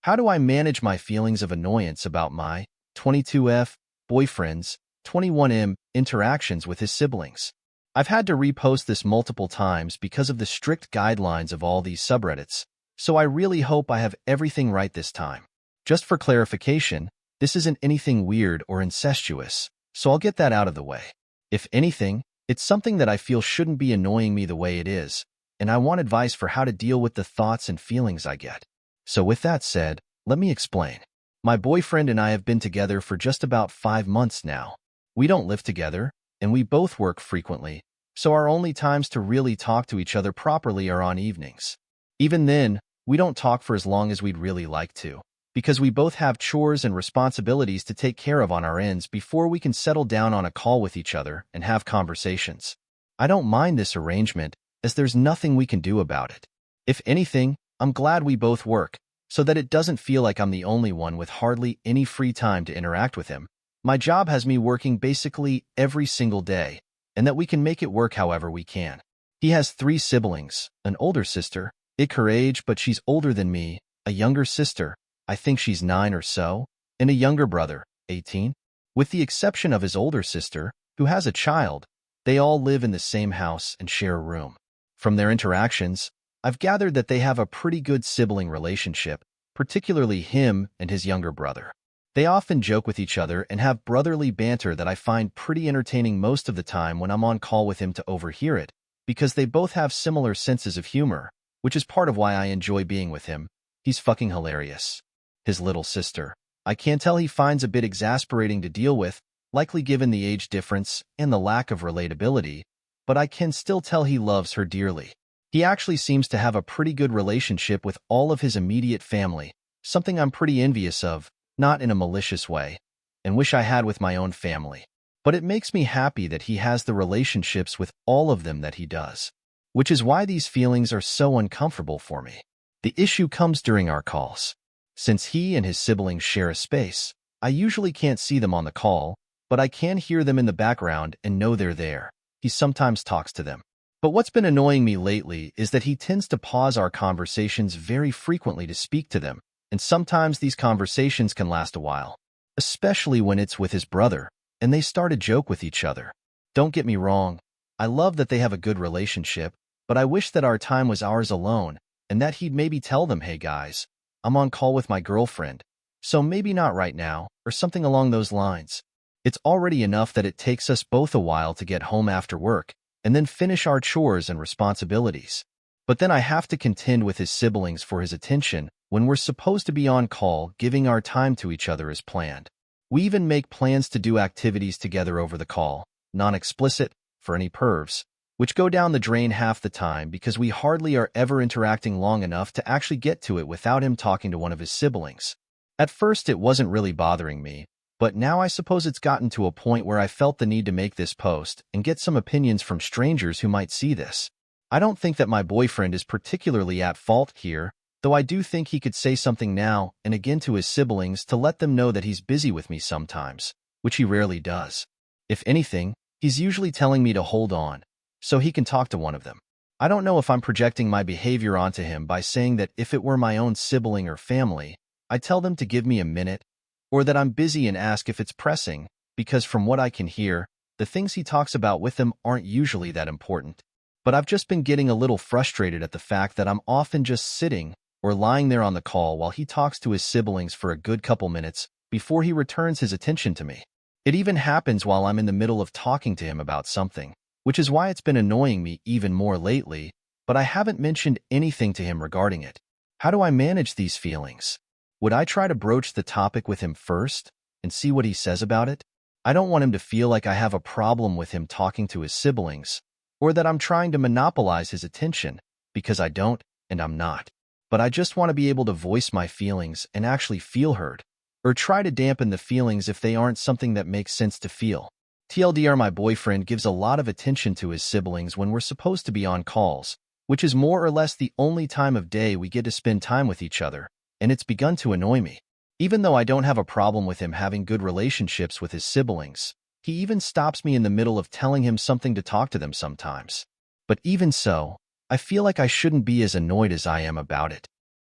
How do I manage my feelings of annoyance about my 22F boyfriend's 21M interactions with his siblings? I've had to repost this multiple times because of the strict guidelines of all these subreddits, so I really hope I have everything right this time. Just for clarification, this isn't anything weird or incestuous, so I'll get that out of the way. If anything, it's something that I feel shouldn't be annoying me the way it is, and I want advice for how to deal with the thoughts and feelings I get. So with that said, let me explain. My boyfriend and I have been together for just about 5 months now. We don't live together, and we both work frequently, so our only times to really talk to each other properly are on evenings. Even then, we don't talk for as long as we'd really like to, because we both have chores and responsibilities to take care of on our ends before we can settle down on a call with each other and have conversations. I don't mind this arrangement, as there's nothing we can do about it. If anything, I'm glad we both work, so that it doesn't feel like I'm the only one with hardly any free time to interact with him. My job has me working basically every single day, and that we can make it work however we can. He has 3 siblings, an older sister, her age but she's older than me, a younger sister, I think she's 9 or so, and a younger brother, 18. With the exception of his older sister, who has a child, they all live in the same house and share a room. From their interactions, I've gathered that they have a pretty good sibling relationship, particularly him and his younger brother. They often joke with each other and have brotherly banter that I find pretty entertaining most of the time when I'm on call with him to overhear it, because they both have similar senses of humor, which is part of why I enjoy being with him. He's fucking hilarious. His little sister, I can tell he finds a bit exasperating to deal with, likely given the age difference and the lack of relatability, but I can still tell he loves her dearly. He actually seems to have a pretty good relationship with all of his immediate family, something I'm pretty envious of, not in a malicious way, and wish I had with my own family. But it makes me happy that he has the relationships with all of them that he does, which is why these feelings are so uncomfortable for me. The issue comes during our calls. Since he and his siblings share a space, I usually can't see them on the call, but I can hear them in the background and know they're there. He sometimes talks to them. But what's been annoying me lately is that he tends to pause our conversations very frequently to speak to them, and sometimes these conversations can last a while, especially when it's with his brother, and they start a joke with each other. Don't get me wrong, I love that they have a good relationship, but I wish that our time was ours alone, and that he'd maybe tell them, hey guys, I'm on call with my girlfriend, so maybe not right now, or something along those lines. It's already enough that it takes us both a while to get home after work, and then finish our chores and responsibilities. But then I have to contend with his siblings for his attention when we're supposed to be on call giving our time to each other as planned. We even make plans to do activities together over the call, non-explicit, for any pervs, which go down the drain half the time because we hardly are ever interacting long enough to actually get to it without him talking to one of his siblings. At first it wasn't really bothering me, but now I suppose it's gotten to a point where I felt the need to make this post and get some opinions from strangers who might see this. I don't think that my boyfriend is particularly at fault here, though I do think he could say something now and again to his siblings to let them know that he's busy with me sometimes, which he rarely does. If anything, he's usually telling me to hold on, so he can talk to one of them. I don't know if I'm projecting my behavior onto him by saying that if it were my own sibling or family, I'd tell them to give me a minute, or that I'm busy and ask if it's pressing, because from what I can hear, the things he talks about with them aren't usually that important. But I've just been getting a little frustrated at the fact that I'm often just sitting or lying there on the call while he talks to his siblings for a good couple minutes before he returns his attention to me. It even happens while I'm in the middle of talking to him about something, which is why it's been annoying me even more lately, but I haven't mentioned anything to him regarding it. How do I manage these feelings? Would I try to broach the topic with him first and see what he says about it? I don't want him to feel like I have a problem with him talking to his siblings, or that I'm trying to monopolize his attention, because I don't, and I'm not. But I just want to be able to voice my feelings and actually feel heard, or try to dampen the feelings if they aren't something that makes sense to feel. TLDR, my boyfriend gives a lot of attention to his siblings when we're supposed to be on calls, which is more or less the only time of day we get to spend time with each other, and it's begun to annoy me. Even though I don't have a problem with him having good relationships with his siblings, he even stops me in the middle of telling him something to talk to them sometimes. But even so, I feel like I shouldn't be as annoyed as I am about it.